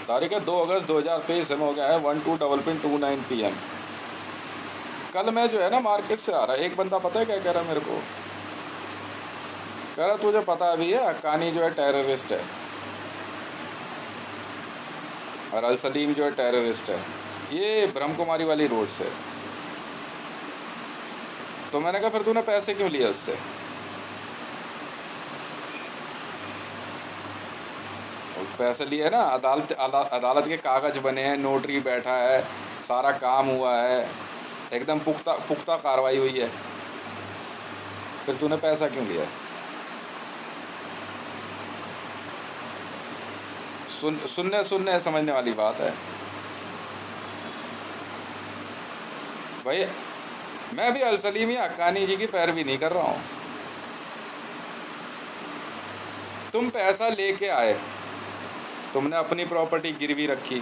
तारीख है 2 अगस्त 2023, समय हो गया है 12:29 PM। कल मैं जो है ना मार्केट से आ रहा, एक बंदा पता है क्या कह रहा मेरे को, कह रहा तुझे पता भी है हक्कानी जो है टेररिस्ट है और अल सलीम जो है टेररिस्ट है, ये ब्रह्म कुमारी वाली रोड से। तो मैंने कहा फिर तूने पैसे क्यों लिए उससे? पैसे लिए ना, अदालत के कागज बने हैं, नोटरी बैठा है, सारा काम हुआ है, एकदम पुख्ता पुख्ता कार्रवाई हुई है, फिर तूने पैसा क्यों लिया? सुनने सुनने समझने वाली बात है भाई। मैं भी अल सलीम या हक्कानी जी की पैरवी नहीं कर रहा हूँ। तुम पैसा लेके आए, तुमने अपनी प्रॉपर्टी गिरवी रखी,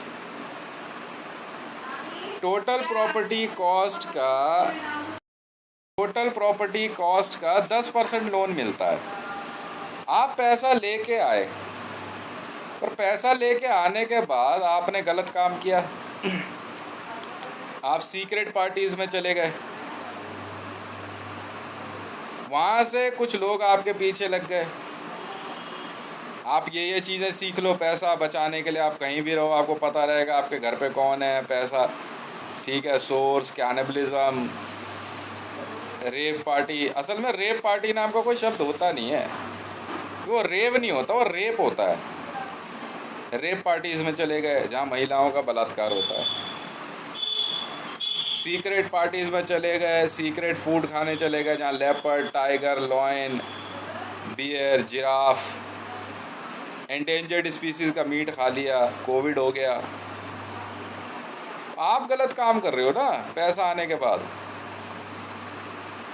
टोटल प्रॉपर्टी कॉस्ट का 10% लोन मिलता है। आप पैसा लेके आए, पर पैसा लेके आने के बाद आपने गलत काम किया। आप सीक्रेट पार्टीज में चले गए, वहाँ से कुछ लोग आपके पीछे लग गए, आप ये चीज़ें सीख लो पैसा बचाने के लिए। आप कहीं भी रहो, आपको पता रहेगा आपके घर पे कौन है, पैसा, ठीक है, सोर्स, कैनिबलिज्म, रेप पार्टी। असल में रेप पार्टी नाम का कोई शब्द होता नहीं है, वो रेव नहीं होता, वो रेप होता है। रेप पार्टीज़ में चले गए जहाँ महिलाओं का बलात्कार होता है, सीक्रेट पार्टीज़ में चले गए, सीक्रेट फूड खाने चले गए जहाँ leopard, tiger, lion, bear, giraffe, endangered species का मीट खा लिया, कोविड हो गया। आप गलत काम कर रहे हो ना पैसा आने के बाद।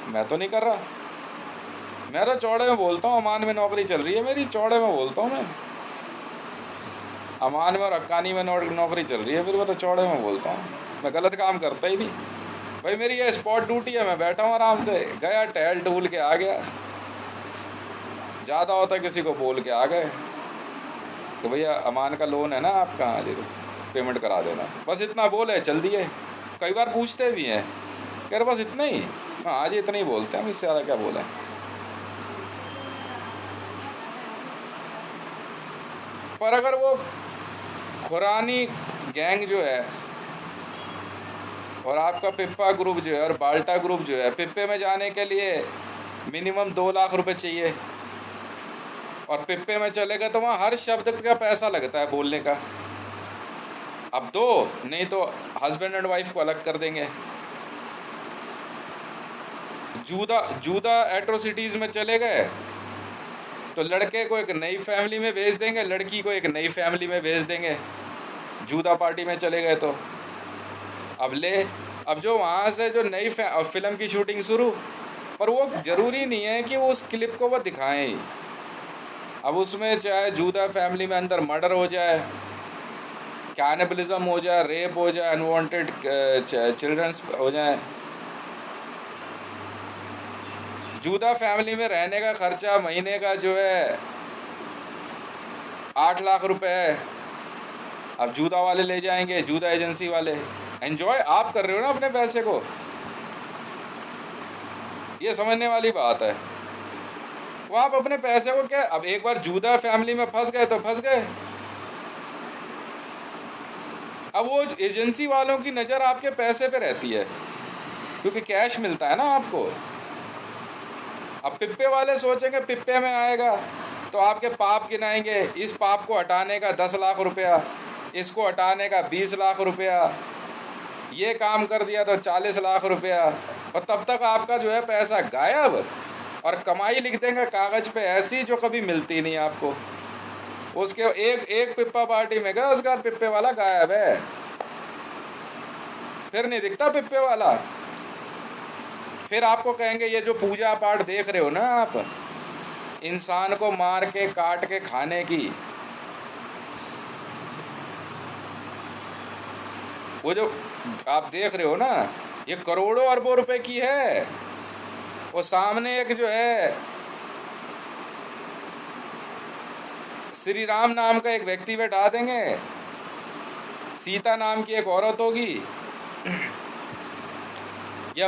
मैं तो नहीं कर रहा, मैं तो चौड़े में बोलता हूँ, अमान में नौकरी चल रही है मेरी, चौड़े में बोलता हूँ मैं। अमान में और हक्कानी में नौकरी चल रही है मेरी, मैं तो चौड़े में बोलता हूँ, मैं गलत काम करता ही नहीं भाई। मेरी ये स्पॉट ड्यूटी है, मैं बैठा हूँ आराम से, गया टहल टूल के आ गया। ज़्यादा होता किसी को बोल के आ गए कि भैया अमान का लोन है ना आपका, हाँ जी, तो पेमेंट करा देना, बस इतना बोले चल दिए। कई बार पूछते भी हैं, कह रहे बस इतना ही, हाँ जी इतना ही बोलते हैं, हम इससे ज़्यादा क्या बोलें। पर अगर वो खुरानी गैंग जो है और आपका पिप्पा ग्रुप जो है और बाल्टा ग्रुप जो है, पिप्पे में जाने के लिए मिनिमम 2 लाख रुपए चाहिए, और पिप्पे में चले गए तो वहाँ हर शब्द का पैसा लगता है बोलने का। अब दो, नहीं तो हस्बैंड एंड वाइफ को अलग कर देंगे। जूदा एट्रोसिटीज़ में चले गए तो लड़के को एक नई फैमिली में भेज देंगे, लड़की को एक नई फैमिली में भेज देंगे। जूदा पार्टी में चले गए तो अब जो वहाँ से जो नई फिल्म की शूटिंग शुरू, पर वो ज़रूरी नहीं है कि वो उस क्लिप को वो दिखाएं ही। अब उसमें चाहे जूदा फैमिली में अंदर मर्डर हो जाए, कैनिबलिज्म हो जाए, रेप हो जाए, अनवांटेड चिल्ड्रंस हो जाए, जूदा फैमिली में रहने का खर्चा महीने का जो है 8 लाख रुपए है। अब जूदा वाले ले जाएंगे, जूदा एजेंसी वाले। एंजॉय आप कर रहे हो ना अपने पैसे को, ये समझने वाली बात है। वो आप अपने पैसे को क्या, अब एक बार जूदा फैमिली में फंस गए तो फंस गए। अब वो एजेंसी वालों की नज़र आपके पैसे पे रहती है क्योंकि कैश मिलता है ना आपको। अब पिप्पे वाले सोचेंगे पिप्पे में आएगा तो आपके पाप गिनाएंगे, इस पाप को हटाने का 10 लाख रुपया, इसको हटाने का 20 लाख रुपया, ये काम कर दिया तो 40 लाख रुपया, और तब तक आपका जो है पैसा गायब। और कमाई लिख देंगे कागज़ पे ऐसी जो कभी मिलती नहीं आपको। उसके एक पिप्पा पार्टी में गया, उसका पिप्पे वाला गायब है, फिर नहीं दिखता पिप्पे वाला। फिर आपको कहेंगे ये जो पूजा पाठ देख रहे हो ना आप, इंसान को मार के काट के खाने की, वो जो आप देख रहे हो ना, ये करोड़ों अरबों रुपए की है। वो सामने एक जो है श्री राम नाम का एक व्यक्ति बैठा देंगे, सीता नाम की एक औरत होगी, या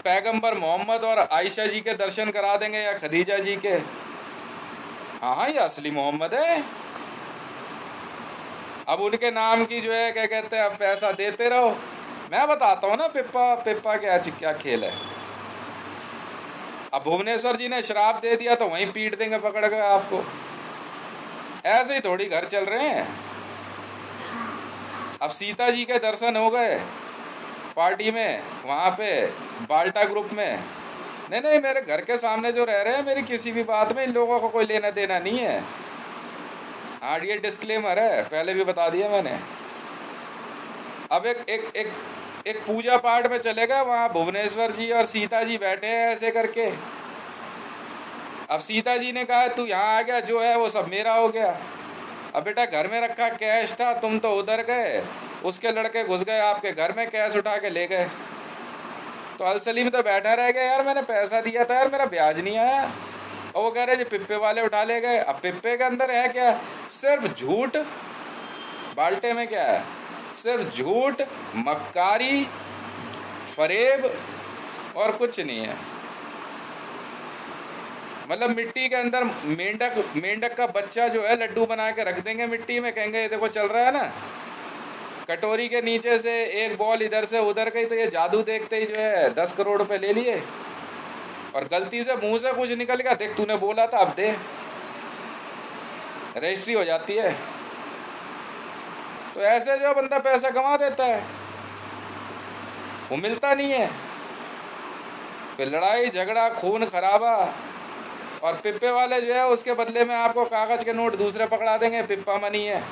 पैगंबर मोहम्मद और आयशा जी के दर्शन करा देंगे, या खदीजा जी के। हाँ हाँ, ये असली मोहम्मद है। अब उनके नाम की जो है क्या कहते हैं, अब पैसा देते रहो। मैं बताता हूँ ना पिप्पा पिप्पा क्या क्या खेल है। अब भुवनेश्वर जी ने श्राप दे दिया तो वहीं पीट देंगे पकड़ कर आपको। ऐसे ही थोड़ी घर चल रहे हैं। अब सीता जी के दर्शन हो गए पार्टी में, वहाँ पे बाल्टा ग्रुप में। नहीं नहीं, मेरे घर के सामने जो रह रहे हैं, मेरी किसी भी बात में इन लोगों को कोई लेना देना नहीं है। हाँ, ये डिस्क्लेमर है, पहले भी बता दिया मैंने। अब एक एक एक एक पूजा पाठ में चलेगा, वहाँ भुवनेश्वर जी और सीता जी बैठे हैं ऐसे करके। अब सीता जी ने कहा तू यहाँ आ गया, जो है वो सब मेरा हो गया। अब बेटा घर में रखा कैश था, तुम तो उधर गए, उसके लड़के घुस गए आपके घर में, कैश उठा के ले गए। तो अलसलीम तो बैठा रह गया, यार मैंने पैसा दिया था यार, मेरा ब्याज नहीं आया। और वो कह रहे जो पिप्पे वाले उठा ले गए। अब पिप्पे के अंदर है क्या? सिर्फ झूठ। बाल्टे में क्या है? सिर्फ झूठ, मक्कारी, फरेब, और कुछ नहीं है। मतलब मिट्टी के अंदर मेंढक का बच्चा जो है लड्डू बना के रख देंगे मिट्टी में, कहेंगे ये देखो चल रहा है ना। कटोरी के नीचे से एक बॉल इधर से उधर गई तो ये जादू देखते ही जो है 10 करोड़ रुपए ले लिए। और गलती से मुंह से कुछ निकल गया, देख तूने बोला था अब दे, रजिस्ट्री हो जाती है। तो ऐसे जो बंदा पैसा कमा देता है वो मिलता नहीं है। फिर लड़ाई झगड़ा, खून खराबा। और पिप्पे वाले जो है उसके बदले में आपको कागज के नोट दूसरे पकड़ा देंगे, पिप्पा मनी है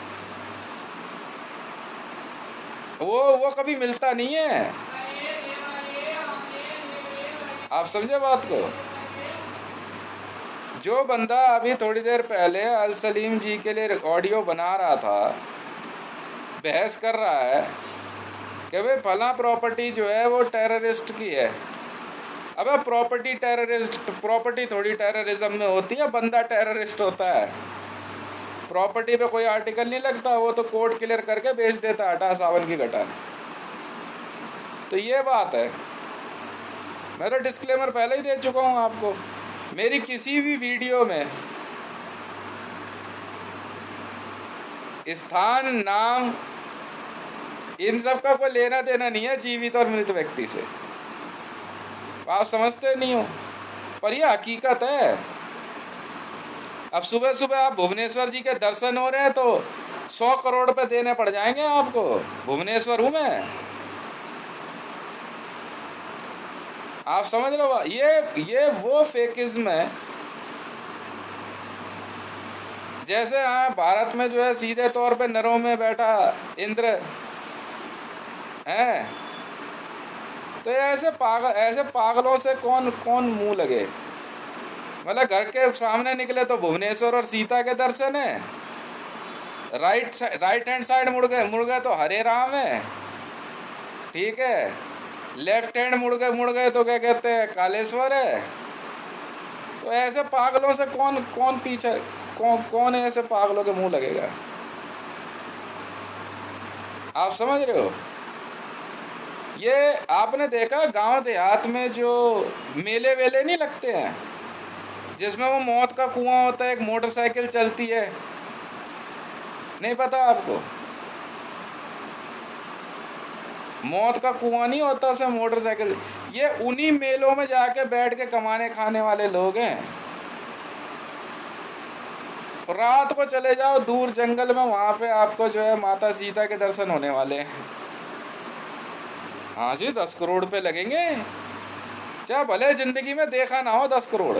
वो कभी मिलता नहीं है। आप समझे बात को? जो बंदा अभी थोड़ी देर पहले अल सलीम जी के लिए ऑडियो बना रहा था, बहस कर रहा है कि भाई फला प्रॉपर्टी जो है वो टेररिस्ट की है। अबे प्रॉपर्टी टेररिस्ट, प्रॉपर्टी थोड़ी टेररिज्म में होती है, बंदा टेररिस्ट होता है। प्रॉपर्टी पे कोई आर्टिकल नहीं लगता, वो तो कोर्ट क्लियर करके बेच देता, आटा सावन की घटा। तो ये बात है। मैं तो डिस्क्लेमर पहले ही दे चुका हूँ आपको। मेरी किसी भी वीडियो में स्थान, नाम, इन सब का कोई लेना देना नहीं है जीवित और मृत व्यक्ति से। आप समझते नहीं हो, पर यह हकीकत है। अब सुबह सुबह आप भुवनेश्वर जी के दर्शन हो रहे हैं तो 100 करोड़ रुपए देने पड़ जाएंगे आपको। भुवनेश्वर हूं मैं, आप समझ रहे हो? ये वो फेकिज्म है। जैसे हाँ भारत में जो है सीधे तौर पे नरों में बैठा इंद्र है, तो ऐसे पागलों से कौन मुंह लगे। मतलब घर के सामने निकले तो भुवनेश्वर और सीता के दर्शन है, राइट हैंड साइड मुड़ गए तो हरे राम है, ठीक है। लेफ्ट हैंड मुड़ गए तो क्या कहते हैं, कालेश्वर है। तो ऐसे पागलों से कौन पीछे, कौन ऐसे पागलों के मुंह लगेगा? आप समझ रहे हो? ये आपने देखा गांव देहात में जो मेले वेले नहीं लगते हैं, जिसमें वो मौत का कुआं होता है, एक मोटरसाइकिल चलती है, नहीं पता आपको? मौत का कुआं नहीं होता, उसमें मोटरसाइकिल। ये उन्हीं मेलों में जाके बैठ के कमाने खाने वाले लोग हैं। रात को चले जाओ दूर जंगल में, वहां पे आपको जो है माता सीता के दर्शन होने वाले हैं। हाँ जी, 10 करोड़ रुपए लगेंगे, चाहे भले जिंदगी में देखा ना हो 10 करोड़।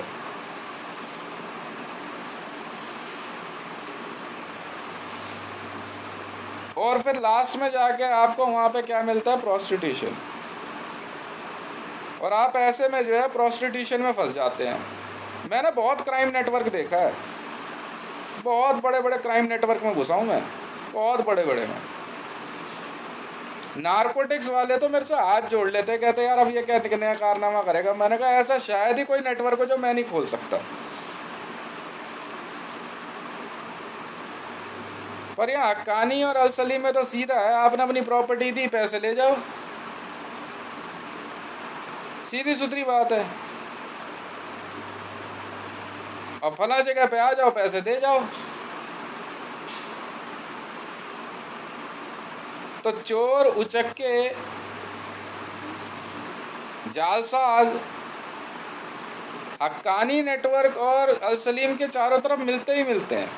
और फिर लास्ट में जाके आपको वहां पे क्या मिलता है? प्रोस्टिट्यूशन। और आप ऐसे में जो है प्रोस्टिट्यूशन में फंस जाते हैं। मैंने बहुत क्राइम नेटवर्क देखा है, बहुत बड़े बड़े क्राइम नेटवर्क में घुसा हूं मैं, बहुत बड़े बड़े में। नारकोटिक्स वाले तो मेरे से हाथ जोड़ लेते, कहते यार अब ये क्या नया कारनामा करेगा। मैंने कहा ऐसा शायद ही कोई नेटवर्क हो जो मैं नहीं खोल सकता। पर यहाँ हक्कानी और अल सलीम में तो सीधा है, आपने अपनी प्रॉपर्टी दी, पैसे ले जाओ, सीधी सुथरी बात है। और फला जगह पे आ जाओ, पैसे दे जाओ। तो चोर, उचक्के, जालसाज हक्कानी नेटवर्क और अल सलीम के चारों तरफ मिलते ही मिलते हैं,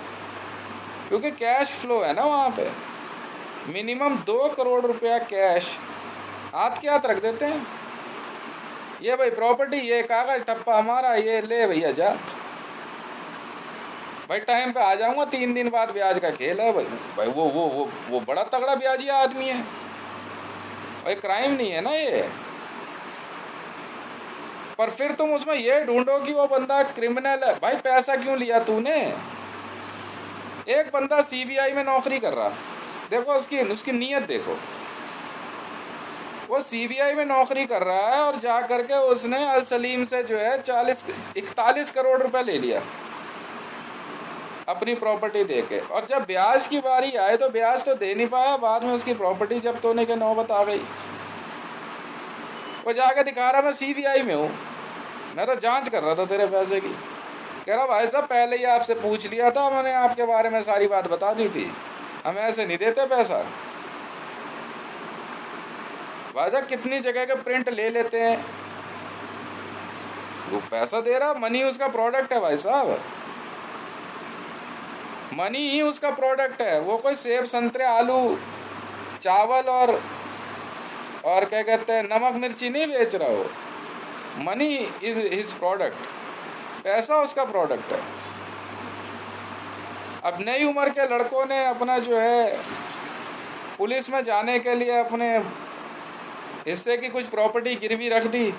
क्योंकि कैश फ्लो है ना वहाँ पे। मिनिमम 2 करोड़ रुपया कैश हाथ के हाथ रख देते हैं। ये भाई प्रॉपर्टी, ये कागज ठप्पा हमारा, ये ले भैया जा भाई, टाइम पे आ जाऊंगा, 3 दिन बाद ब्याज का खेल है भाई। भाई वो बड़ा तगड़ा ब्याजिया आदमी है भाई, क्राइम नहीं है ना ये। पर फिर तुम उसमें ये ढूंढो कि वो बंदा क्रिमिनल है। भाई पैसा क्यों लिया तूने? एक बंदा सीबीआई में नौकरी कर रहा, देखो उसकी नीयत देखो। वो सीबीआई में नौकरी कर रहा है और जा करके उसने अल सलीम से जो है 41 करोड़ रुपए ले लिया अपनी प्रॉपर्टी देके। और जब ब्याज की बारी आए तो ब्याज तो दे नहीं पाया, बाद में उसकी प्रॉपर्टी जब्त होने की नौबत आ गई। वो जाके दिखा रहा मैं सीबीआई में हूँ, मैं तो जांच कर रहा था तेरे पैसे की। कह रहा भाई साहब पहले ही आपसे पूछ लिया था, मैंने आपके बारे में सारी बात बता दी थी, हम ऐसे नहीं देते पैसा। भाई साहब कितनी जगह के प्रिंट ले लेते हैं, वो पैसा दे रहा, मनी उसका प्रोडक्ट है भाई साहब, मनी ही उसका प्रोडक्ट है। वो कोई सेब, संतरे, आलू, चावल और क्या कहते हैं नमक मिर्ची नहीं बेच रहा हो। मनी इज हिज प्रोडक्ट, पैसा उसका प्रोडक्ट है। अब नई उम्र के लड़कों ने अपना जो है पुलिस में जाने के लिए अपने हिस्से की कुछ प्रॉपर्टी गिरवी रख दी,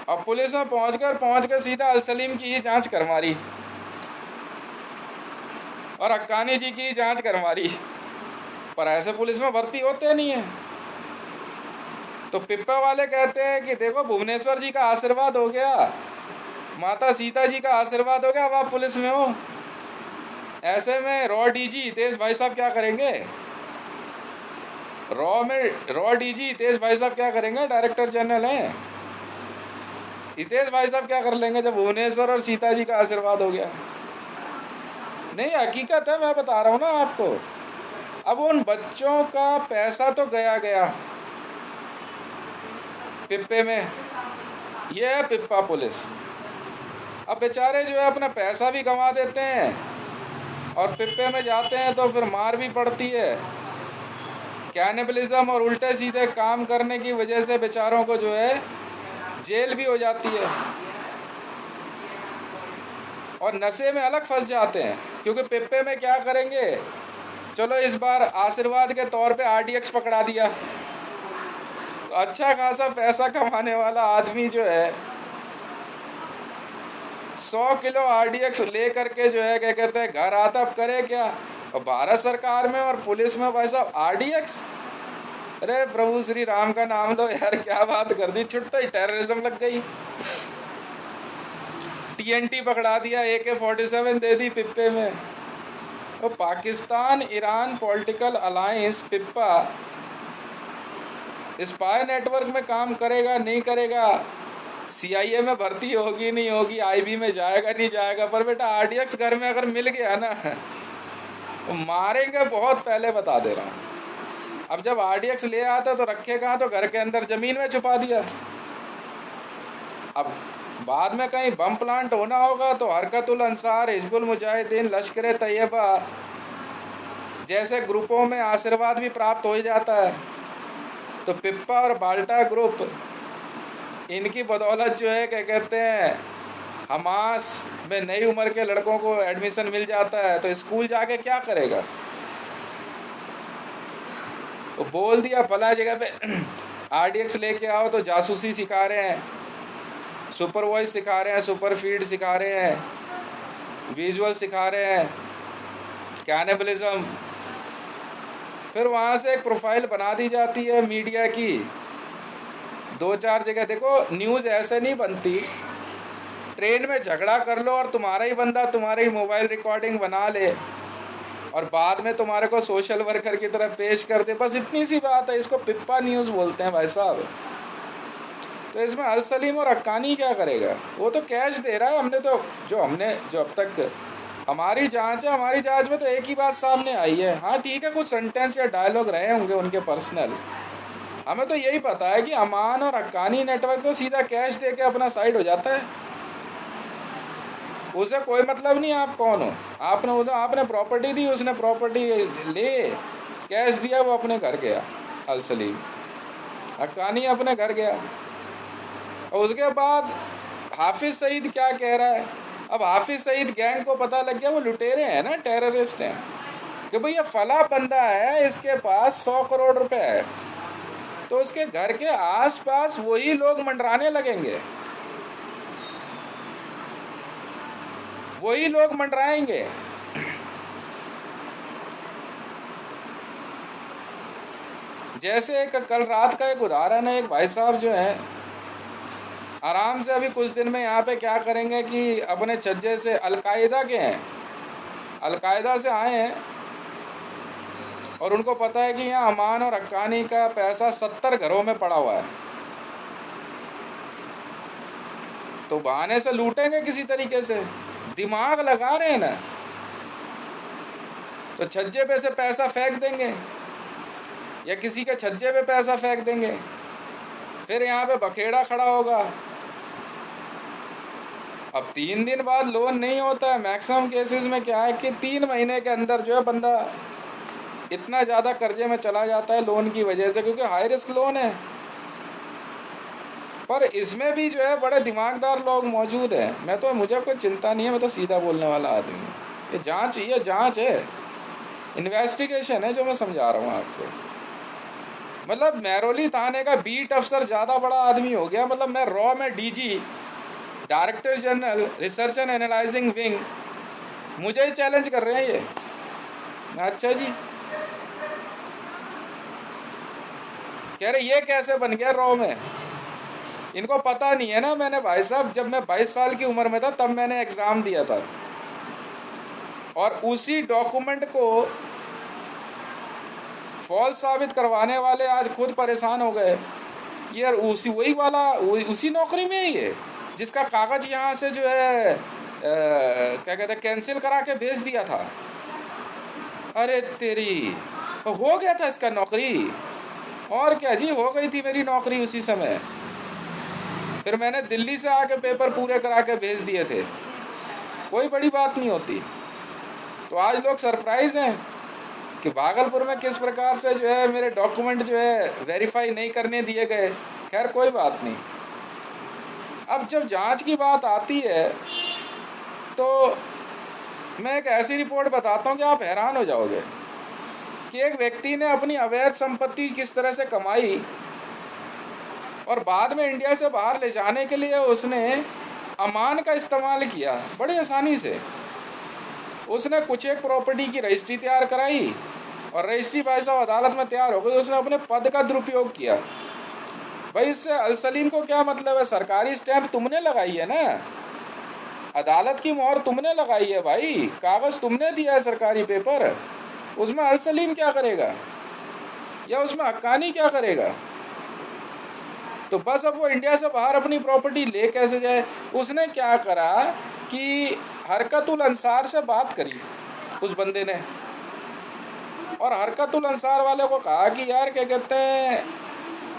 और पुलिस में पहुंच कर सीधा अल सलीम की ही जांच कर मारी और हक्कानी जी की जांच कर मारी। पर ऐसे पुलिस में भर्ती होते नहीं है। तो पिप्पा वाले कहते हैं कि देखो भुवनेश्वर जी का आशीर्वाद हो गया, माता सीता जी का आशीर्वाद हो गया, अब आप पुलिस में हो। ऐसे में रॉ डीजी हितेश भाई साहब क्या करेंगे? रॉ डीजी हितेश भाई साहब क्या करेंगे? डायरेक्टर जनरल हैं, हितेश भाई साहब क्या कर लेंगे जब भुवनेश्वर और सीता जी का आशीर्वाद हो गया? नहीं, हकीकत है, मैं बता रहा हूँ ना आपको। अब उन बच्चों का पैसा तो गया पिप्पे में, ये है पिप्पा पुलिस। अब बेचारे जो है अपना पैसा भी गंवा देते हैं और पिप्पे में जाते हैं तो फिर मार भी पड़ती है। कैनिबलिज्म और उल्टे सीधे काम करने की वजह से बेचारों को जो है जेल भी हो जाती है, और नशे में अलग फंस जाते हैं। क्योंकि पिप्पे में क्या करेंगे, चलो इस बार आशीर्वाद के तौर पे आरडीएक्स पकड़ा दिया, तो अच्छा खासा पैसा कमाने वाला आदमी जो है 100 किलो आरडीएक्स ले करके जो है क्या कहते हैं घर आता, अब करे क्या? और भारत सरकार में और पुलिस में भाई साहब आरडीएक्स, अरे प्रभु श्री राम का नाम लो यार, क्या बात कर दी, छुट्टा ही टेररिज्म लग गई। टीएनटी पकड़ा दिया, AK-47 दे दी पिप्पे में। तो Pakistan Iran political alliance Pippa spy network में काम करेगा नहीं करेगा, CIA में भर्ती होगी नहीं होगी, IB में जाएगा नहीं जाएगा, पर बेटा आरडीएक्स घर में अगर मिल गया ना तो मारेंगे बहुत, पहले बता दे रहा हूँ। अब जब आरडीएक्स ले आता तो रखे कहाँ, तो घर के अंदर जमीन में छुपा दिया। अब बाद में कहीं बम प्लांट होना होगा तो हरकतुल अंसार, हिजबुल मुजाहिदीन, लश्कर तैयबा जैसे ग्रुपों में आशीर्वाद भी प्राप्त हो जाता है। तो पिप्पा और बाल्टा ग्रुप, इनकी बदौलत जो है क्या कहते हैं हमास में नई उम्र के लड़कों को एडमिशन मिल जाता है, तो स्कूल जाके क्या करेगा? तो बोल दिया फला जगह पे आरडीएक्स लेके आओ, तो जासूसी सिखा रहे हैं, सुपर वॉइस सिखा रहे हैं, सुपर फीड सिखा रहे हैं, विजुअल सिखा रहे हैं, कैनिबलिज्म। फिर वहाँ से एक प्रोफाइल बना दी जाती है मीडिया की, 2-4 जगह। देखो न्यूज़ ऐसे नहीं बनती ट्रेन में झगड़ा कर लो और तुम्हारा ही बंदा तुम्हारी मोबाइल रिकॉर्डिंग बना ले और बाद में तुम्हारे को सोशल वर्कर की तरह पेश कर दे, बस इतनी सी बात है। इसको पिप्पा न्यूज़ बोलते हैं भाई साहब। तो इसमें अल सलीम और हक्कानी क्या करेगा? वो तो कैश दे रहा है। हमने तो जो अब तक हमारी जांच है, हमारी जांच में तो एक ही बात सामने आई है। हाँ ठीक है, कुछ सेंटेंस या डायलॉग रहे होंगे उनके पर्सनल, हमें तो यही पता है कि अमान और हक्कानी नेटवर्क तो सीधा कैश दे के अपना साइड हो जाता है। उसे कोई मतलब नहीं आप कौन हो। आपने प्रॉपर्टी दी, उसने प्रॉपर्टी ले कैश दिया, वो अपने घर गया अल सलीम, हक्कानी अपने घर गया। और उसके बाद हाफिज सईद क्या कह रहा है? अब हाफिज सईद गैंग को पता लग गया वो लुटेरे हैं ना, टेररिस्ट हैं, कि भैया फला बंदा है, इसके पास 100 करोड़ रुपए है, तो उसके घर के आसपास वही लोग मंडराने लगेंगे, वही लोग मंडराएंगे। जैसे कल रात का एक उदाहरण है, एक भाई साहब जो है आराम से अभी कुछ दिन में यहाँ पे क्या करेंगे कि अपने छज्जे से, अलकायदा के हैं, अलकायदा से आए हैं और उनको पता है कि यहाँ अमान और हक्कानी का पैसा 70 घरों में पड़ा हुआ है, तो बहाने से लूटेंगे किसी तरीके से, दिमाग लगा रहे हैं ना। तो छज्जे पे से पैसा फेंक देंगे या किसी के छज्जे पे पैसा फेंक देंगे, फिर यहाँ पे बखेड़ा खड़ा होगा। अब 3 दिन बाद लोन नहीं होता है। मैक्सिमम केसेस में क्या है कि 3 महीने के अंदर जो है बंदा इतना ज़्यादा कर्जे में चला जाता है लोन की वजह से, क्योंकि हाई रिस्क लोन है। पर इसमें भी जो है बड़े दिमागदार लोग मौजूद हैं। मुझे कोई चिंता नहीं है, मैं तो सीधा बोलने वाला आदमी हूँ। ये जांच है, इन्वेस्टिगेशन है जो मैं समझा रहा हूँ आपको। मतलब महरौली थाने का बीट अफसर ज़्यादा बड़ा आदमी हो गया। मतलब मैं रॉ में DG, director general research and analysing wing, मुझे ही चैलेंज कर रहे हैं ये। अच्छा जी, कह रहे ये कैसे बन गया रॉ में? इनको पता नहीं है ना। मैंने भाई साहब, जब मैं 22 साल की उम्र में था तब मैंने एग्ज़ाम दिया था, और उसी डॉक्यूमेंट को फॉल्स साबित करवाने वाले आज खुद परेशान हो गए। यार उसी नौकरी में ही है जिसका कागज़ यहाँ से जो है क्या कहते हैं कैंसिल करा के भेज दिया था। अरे तेरी, तो हो गया था इसका नौकरी। और क्या जी, हो गई थी मेरी नौकरी उसी समय। फिर मैंने दिल्ली से आके पेपर पूरे करा के भेज दिए थे, कोई बड़ी बात नहीं होती। तो आज लोग सरप्राइज हैं कि भागलपुर में किस प्रकार से जो है मेरे डॉक्यूमेंट जो है वेरीफाई नहीं करने दिए गए। खैर कोई बात नहीं। अब जब जांच की बात आती है तो मैं एक ऐसी रिपोर्ट बताता हूँ कि आप हैरान हो जाओगे कि एक व्यक्ति ने अपनी अवैध संपत्ति किस तरह से कमाई और बाद में इंडिया से बाहर ले जाने के लिए उसने अमान का इस्तेमाल किया। बड़ी आसानी से उसने कुछ एक प्रॉपर्टी की रजिस्ट्री तैयार कराई और रजिस्ट्री भाई साहब अदालत में तैयार हो गई। उसने अपने पद का दुरुपयोग किया। भाई इससे अल सलीम को क्या मतलब है? सरकारी स्टैंप तुमने लगाई है ना, अदालत की मोहर तुमने लगाई है भाई, कागज़ तुमने दिया है, सरकारी पेपर। उसमें अल सलीम क्या करेगा या उसमें हक्कानी क्या करेगा? तो बस अब वो इंडिया से बाहर अपनी प्रॉपर्टी ले कैसे जाए? उसने क्या करा कि हरकतुल अंसार से बात करी उस बंदे ने, और हरकतुल अंसार वाले को कहा कि यार क्या कहते हैं,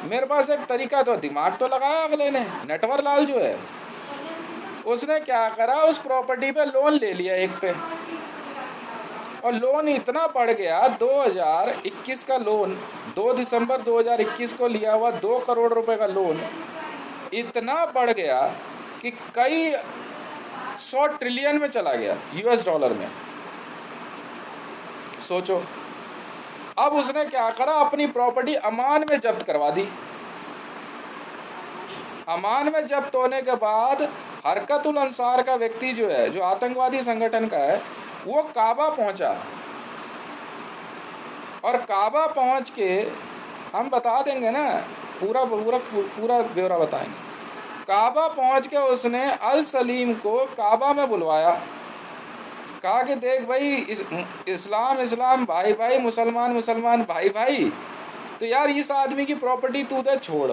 मेरे पास एक तरीका, तो दिमाग तो लगाया अगले ने, नटवर लाल जो है, उसने क्या करा, उस प्रॉपर्टी पे लोन ले लिया एक पे, और लोन इतना बढ़ गया, 2021 का लोन, 2 दिसंबर 2021 को लिया हुआ 2 करोड़ रुपए का लोन इतना बढ़ गया कि कई 100 ट्रिलियन में चला गया, US डॉलर में। सोचो। अब उसने क्या करा, अपनी प्रॉपर्टी अमान में जब्त करवा दी। अमान में जब्त होने के बाद हरकतुल अंसार का व्यक्ति जो है, जो आतंकवादी संगठन का है, वो काबा पहुंचा, और काबा पहुंच के हम बता देंगे ना, पूरा ब्यौरा बताएंगे। काबा पहुंच के उसने अल सलीम को काबा में बुलवाया, कहा कि देख भाई, इस्लाम इस्लाम भाई भाई, मुसलमान मुसलमान भाई भाई, तो यार इस आदमी की प्रॉपर्टी तू दे छोड़,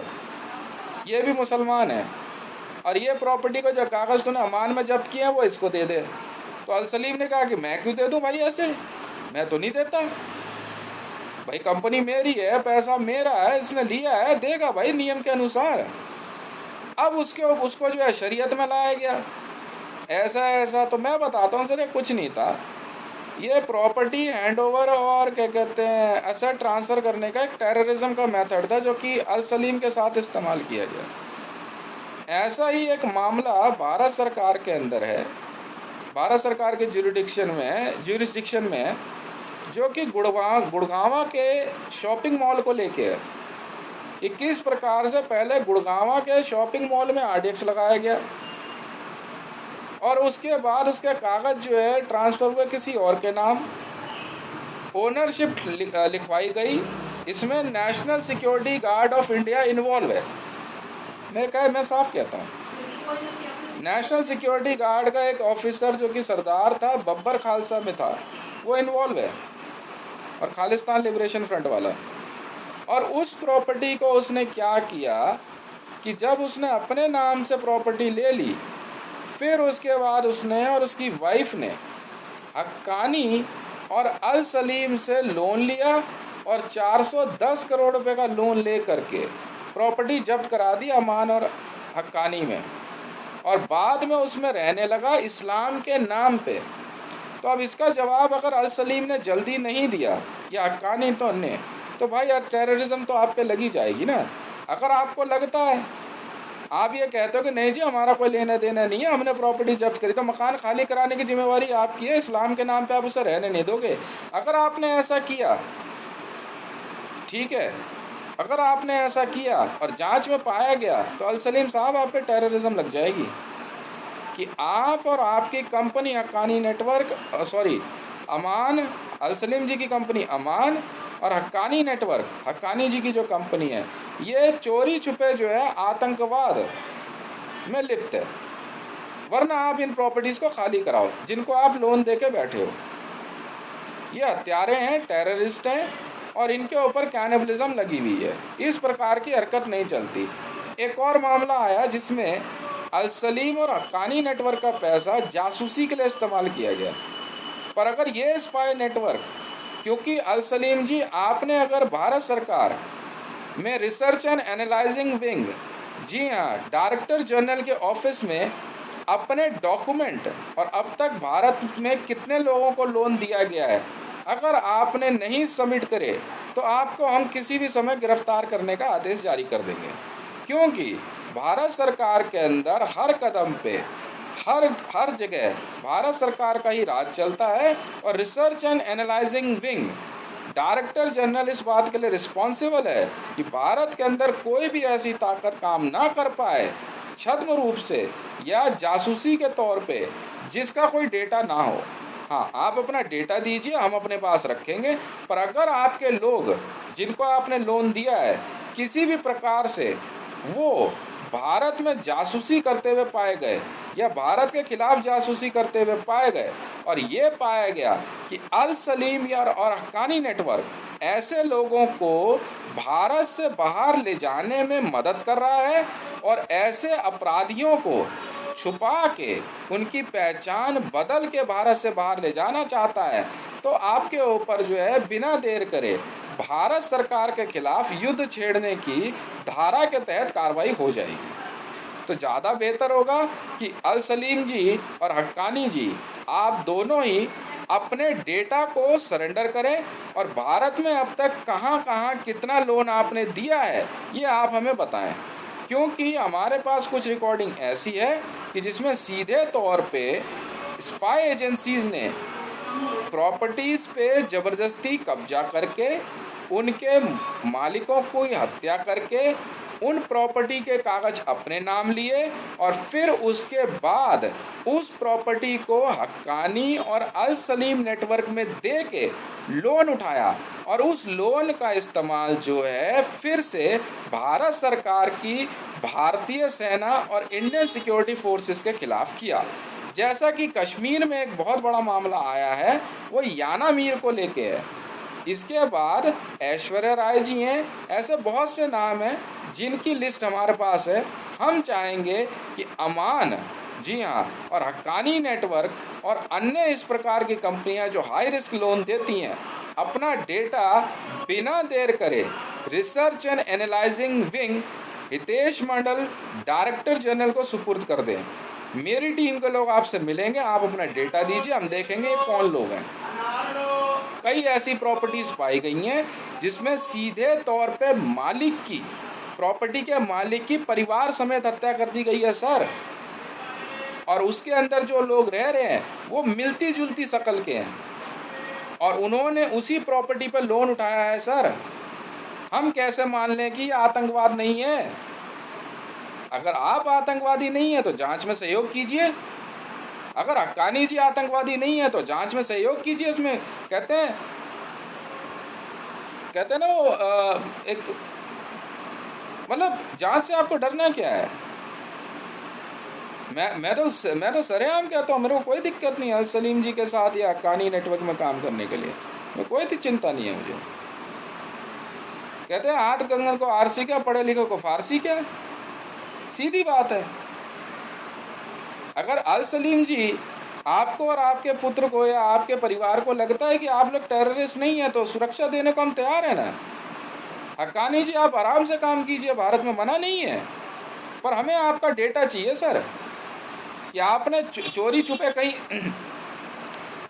ये भी मुसलमान है, और ये प्रॉपर्टी को जो कागज़ तूने अमान में जब्त किए हैं वो इसको दे दे। तो अल सलीम ने कहा कि मैं क्यों दे दूँ भाई, ऐसे मैं तो नहीं देता भाई, कंपनी मेरी है, पैसा मेरा है, इसने लिया है, देगा भाई नियम के अनुसार। अब उसको जो है शरीयत में लाया गया, ऐसा ऐसा। तो मैं बताता हूँ सर, ये कुछ नहीं था, ये प्रॉपर्टी हैंड ओवर और क्या कहते हैं एसेट ट्रांसफ़र करने का एक टेररिज्म का मेथड था जो कि अल सलीम के साथ इस्तेमाल किया गया। ऐसा ही एक मामला भारत सरकार के अंदर है, भारत सरकार के जुरिस्डिक्शन में है, जो कि गुड़गांवा के शॉपिंग मॉल को लेके है। 21 प्रकार से पहले गुड़गांवा के शॉपिंग मॉल में RDX लगाया गया, और उसके बाद उसके कागज़ जो है ट्रांसफ़र हुए किसी और के नाम, ओनरशिप लिखवाई गई, इसमें national security guard of India involve है। मैं साफ कहता हूँ, नेशनल सिक्योरिटी गार्ड का एक ऑफिसर जो कि सरदार था, बब्बर खालसा में था, वो इन्वॉल्व है, और खालिस्तान लिबरेशन फ्रंट वाला। और उस प्रॉपर्टी को उसने क्या किया कि जब उसने अपने नाम से प्रॉपर्टी ले ली, फिर उसके बाद उसने और उसकी वाइफ ने हक्कानी और अल सलीम से लोन लिया, और 410 करोड़ रुपए का लोन ले करके प्रॉपर्टी जब्त करा दी अमान और हक्कानी में, और बाद में उसमें रहने लगा इस्लाम के नाम पे। तो अब इसका जवाब अगर अल सलीम ने जल्दी नहीं दिया या हक्कानी तो भाई यार टेररिज्म तो आप पे लगी जाएगी ना। अगर आपको लगता है, आप ये कहते हो कि नहीं जी हमारा कोई लेना देना नहीं है, हमने प्रॉपर्टी जब्त करी, तो मकान खाली कराने की जिम्मेवारी आपकी है, इस्लाम के नाम पे आप उसे रहने नहीं दोगे। अगर आपने ऐसा किया, ठीक है, अगर आपने ऐसा किया और जांच में पाया गया, तो अल सलीम साहब आप पे टेररिज्म लग जाएगी कि आप और आपकी कंपनी हक्कानी नेटवर्क, अमान, अल सलीम जी की कंपनी अमान और हक्कानी नेटवर्क, हक्कानी जी की जो कंपनी है, ये चोरी छुपे जो है आतंकवाद में लिप्त है। वरना आप इन प्रॉपर्टीज़ को खाली कराओ जिनको आप लोन दे के बैठे हो। ये हत्यारे हैं, टेररिस्ट हैं, और इनके ऊपर कैनिबलिज्म लगी हुई है। इस प्रकार की हरकत नहीं चलती। एक और मामला आया जिसमें अल सलीम और हक्कानी नेटवर्क का पैसा जासूसी के लिए इस्तेमाल किया गया। पर अगर ये स्पाई नेटवर्क, क्योंकि अल सलीम जी आपने अगर भारत सरकार में रिसर्च एंड एनालाइजिंग विंग, जी हाँ, डायरेक्टर जनरल के ऑफिस में अपने डॉक्यूमेंट और अब तक भारत में कितने लोगों को लोन दिया गया है, अगर आपने नहीं सबमिट करे तो आपको हम किसी भी समय गिरफ्तार करने का आदेश जारी कर देंगे। क्योंकि भारत सरकार के अंदर हर कदम पे, हर जगह भारत सरकार का ही राज चलता है, और research and analysing wing director general इस बात के लिए रिस्पॉन्सिबल है कि भारत के अंदर कोई भी ऐसी ताकत काम ना कर पाए छद्म रूप से या जासूसी के तौर पे जिसका कोई डेटा ना हो। हाँ, आप अपना डेटा दीजिए, हम अपने पास रखेंगे, पर अगर आपके लोग जिनको आपने लोन दिया है किसी भी प्रकार से वो भारत में जासूसी करते हुए पाए गए या भारत के खिलाफ जासूसी करते हुए पाए गए, और ये पाया गया कि अल सलीम और हक्कानी नेटवर्क ऐसे लोगों को भारत से बाहर ले जाने में मदद कर रहा है और ऐसे अपराधियों को छुपा के उनकी पहचान बदल के भारत से बाहर ले जाना चाहता है, तो आपके ऊपर जो है बिना देर करे भारत सरकार के खिलाफ युद्ध छेड़ने की धारा के तहत कार्रवाई हो जाएगी। तो ज़्यादा बेहतर होगा कि अल सलीम जी और हक्कानी जी आप दोनों ही अपने डेटा को सरेंडर करें, और भारत में अब तक कहां कहां कितना लोन आपने दिया है ये आप हमें बताएं। क्योंकि हमारे पास कुछ रिकॉर्डिंग ऐसी है कि जिसमें सीधे तौर पे स्पाई एजेंसीज ने प्रॉपर्टीज़ पे ज़बरदस्ती कब्जा करके उनके मालिकों को हत्या करके उन प्रॉपर्टी के कागज अपने नाम लिए और फिर उसके बाद उस प्रॉपर्टी को हक्कानी और अल सलीम नेटवर्क में दे के लोन उठाया और उस लोन का इस्तेमाल जो है फिर से भारत सरकार की भारतीय सेना और इंडियन सिक्योरिटी फोर्सेस के खिलाफ किया। जैसा कि कश्मीर में एक बहुत बड़ा मामला आया है वो याना मीर को लेके है। इसके बाद ऐश्वर्या राय जी हैं, ऐसे बहुत से नाम हैं जिनकी लिस्ट हमारे पास है। हम चाहेंगे कि अमान, जी हाँ, और हक्कानी नेटवर्क और अन्य इस प्रकार की कंपनियां जो हाई रिस्क लोन देती हैं अपना डेटा बिना देर करे research and analysing wing Hitesh Mandal director general को सुपुर्द कर दें। मेरी टीम के लोग आपसे मिलेंगे, आप अपना डेटा दीजिए, हम देखेंगे ये कौन लोग हैं। कई ऐसी प्रॉपर्टीज पाई गई हैं जिसमें सीधे तौर पे मालिक की, प्रॉपर्टी के मालिक की परिवार समेत हत्या कर दी गई है सर, और उसके अंदर जो लोग रह रहे हैं वो मिलती जुलती शक्ल के हैं और उन्होंने उसी प्रॉपर्टी पर लोन उठाया है सर। हम कैसे मान लें कि ये आतंकवाद नहीं है? अगर आप आतंकवादी नहीं है तो जांच में सहयोग कीजिए, अगर हक्कानी जी आतंकवादी नहीं है तो जांच में सहयोग कीजिए। इसमें कहते हैं ना वो एक मतलब जांच से आपको डरना क्या है? मैं तो सरेआम कहता हूँ, मेरे को कोई दिक्कत नहीं है अल सलीम जी के साथ या हक्कानी नेटवर्क में काम करने के लिए, मैं कोई चिंता नहीं है मुझे। कहते हैं हाथ कंगन को आरसी क्या, पढ़े लिखे को फारसी क्या, सीधी बात है। अगर अल सलीम जी आपको और आपके पुत्र को या आपके परिवार को लगता है कि आप लोग टेररिस्ट नहीं है तो सुरक्षा देने को हम तैयार है ना। हक्कानी जी आप आराम से काम कीजिए, भारत में मना नहीं है, पर हमें आपका डेटा चाहिए सर कि आपने चोरी छुपे कहीं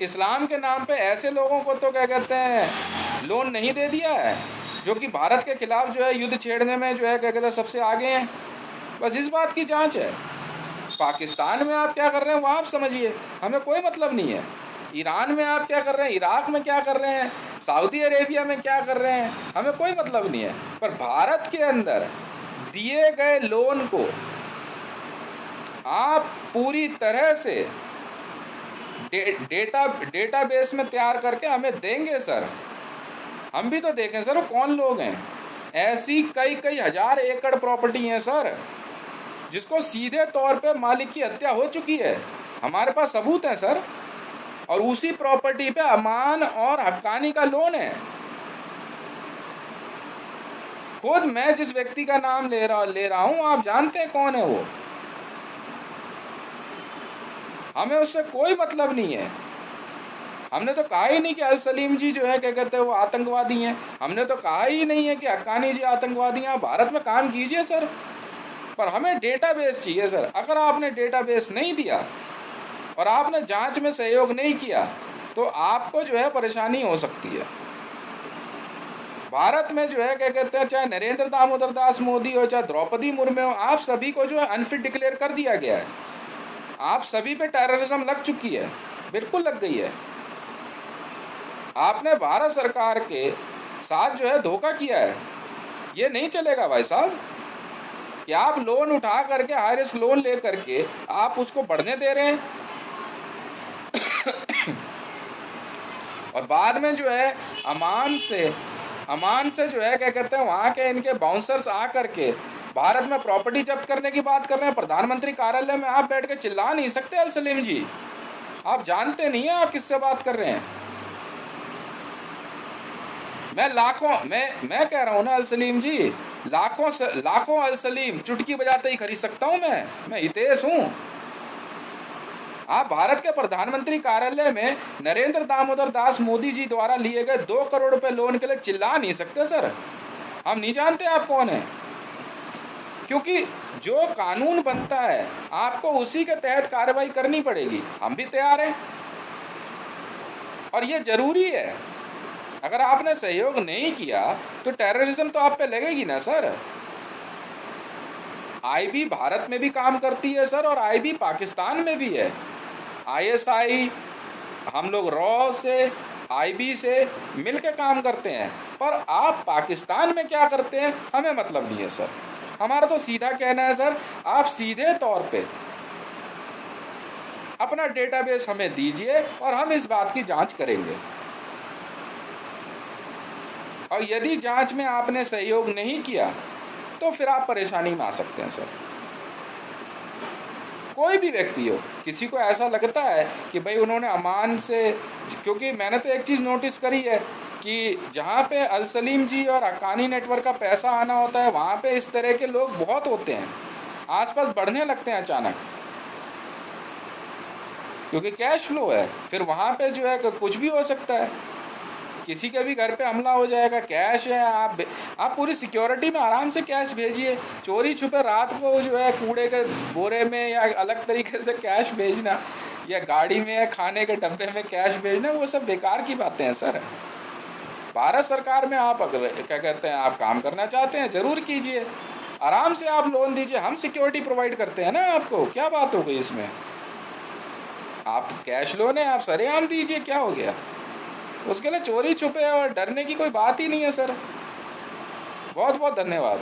इस्लाम के नाम पे ऐसे लोगों को तो क्या कहते हैं लोन नहीं दे दिया है जो कि भारत के खिलाफ जो है युद्ध छेड़ने में जो है क्या कहते हैं सबसे आगे हैं। बस इस बात की जांच है। पाकिस्तान में आप क्या कर रहे हैं वो आप समझिए, हमें कोई मतलब नहीं है। ईरान में आप क्या कर रहे हैं, इराक में क्या कर रहे हैं, सऊदी अरेबिया में क्या कर रहे हैं, हमें कोई मतलब नहीं है। पर भारत के अंदर दिए गए लोन को आप पूरी तरह से डेटाबेस में तैयार करके हमें देंगे सर, हम भी तो देखें सर वो कौन लोग हैं। ऐसी कई हजार एकड़ प्रॉपर्टी हैं सर जिसको सीधे तौर पे मालिक की हत्या हो चुकी है, हमारे पास सबूत है सर, और उसी प्रॉपर्टी पे अमान और हक्कानी का लोन है। खुद मैं जिस व्यक्ति का नाम ले रहा हूं आप जानते हैं कौन है वो, हमें उससे कोई मतलब नहीं है। हमने तो कहा ही नहीं कि अल सलीम जी जो है क्या कहते हैं वो आतंकवादी हैं, हमने तो कहा ही नहीं है कि हक्कानी जी आतंकवादी हैं। आप भारत में काम कीजिए सर, पर हमें डेटाबेस चाहिए सर। अगर आपने डेटाबेस नहीं दिया और आपने जांच में सहयोग नहीं किया तो आपको जो है परेशानी हो सकती है। भारत में जो है क्या कहते हैं चाहे नरेंद्र दामोदर दास मोदी हो चाहे द्रौपदी मुर्मू हो, आप सभी को जो है अनफिट डिक्लेयर कर दिया गया है। आप सभी पे टेररिज्म लग चुकी है, बिल्कुल लग गई है। आपने भारत सरकार के साथ जो है धोखा किया है। ये नहीं चलेगा भाई साहब कि आप लोन उठा करके हाई रिस्क लोन ले करके आप उसको बढ़ने दे रहे हैं और बाद में जो है अमान से जो है क्या कहते हैं वहाँ के इनके बाउंसर्स आ करके भारत में प्रॉपर्टी जब्त करने की बात कर रहे हैं। प्रधानमंत्री कार्यालय में आप बैठ के चिल्ला नहीं सकते अल सलीम जी, आप जानते नहीं है आप किससे बात कर रहे हैं। मैं कह रहा हूँ ना अल सलीम जी, लाखों अल सलीम चुटकी बजाते ही खरीद सकता हूँ मैं हितेश हूँ। आप भारत के प्रधानमंत्री कार्यालय में नरेंद्र दामोदर दास मोदी जी द्वारा लिए गए 2 करोड़ रुपए लोन के लिए चिल्ला नहीं सकते सर, हम नहीं जानते आप कौन है। क्योंकि जो कानून बनता है आपको उसी के तहत कार्रवाई करनी पड़ेगी, हम भी तैयार हैं और ये जरूरी है। अगर आपने सहयोग नहीं किया तो टेररिज्म तो आप पे लगेगी ना सर। आईबी भारत में भी काम करती है सर और आईबी पाकिस्तान में भी है। आईएसआई हम लोग रॉ से आईबी से मिलकर काम करते हैं, पर आप पाकिस्तान में क्या करते हैं हमें मतलब नहीं है सर। हमारा तो सीधा कहना है सर, आप सीधे तौर पे अपना डेटाबेस हमें दीजिए और हम इस बात की जांच करेंगे। और यदि जांच में आपने सहयोग नहीं किया तो फिर आप परेशानी में आ सकते हैं सर। कोई भी व्यक्ति हो, किसी को ऐसा लगता है कि भाई उन्होंने अमान से, क्योंकि मैंने तो एक चीज़ नोटिस करी है कि जहाँ पे अल सलीम जी और हक्कानी नेटवर्क का पैसा आना होता है वहाँ पे इस तरह के लोग बहुत होते हैं, आसपास बढ़ने लगते हैं अचानक, क्योंकि कैश फ्लो है। फिर वहाँ पे जो है कुछ भी हो सकता है, किसी के भी घर पे हमला हो जाएगा, कैश है, आप पूरी सिक्योरिटी में आराम से कैश भेजिए। चोरी छुपे रात को जो है कूड़े के बोरे में या अलग तरीके से कैश भेजना, या गाड़ी में या खाने के डब्बे में कैश भेजना, वो सब बेकार की बातें हैं सर। भारत सरकार में आप अगर क्या कहते हैं आप काम करना चाहते हैं ज़रूर कीजिए, आराम से आप लोन दीजिए, हम सिक्योरिटी प्रोवाइड करते हैं ना आपको, क्या बात हो गई इसमें। आप कैश लोन है, आप सरेआम दीजिए, क्या हो गया, उसके लिए चोरी छुपे और डरने की कोई बात ही नहीं है सर। बहुत बहुत धन्यवाद।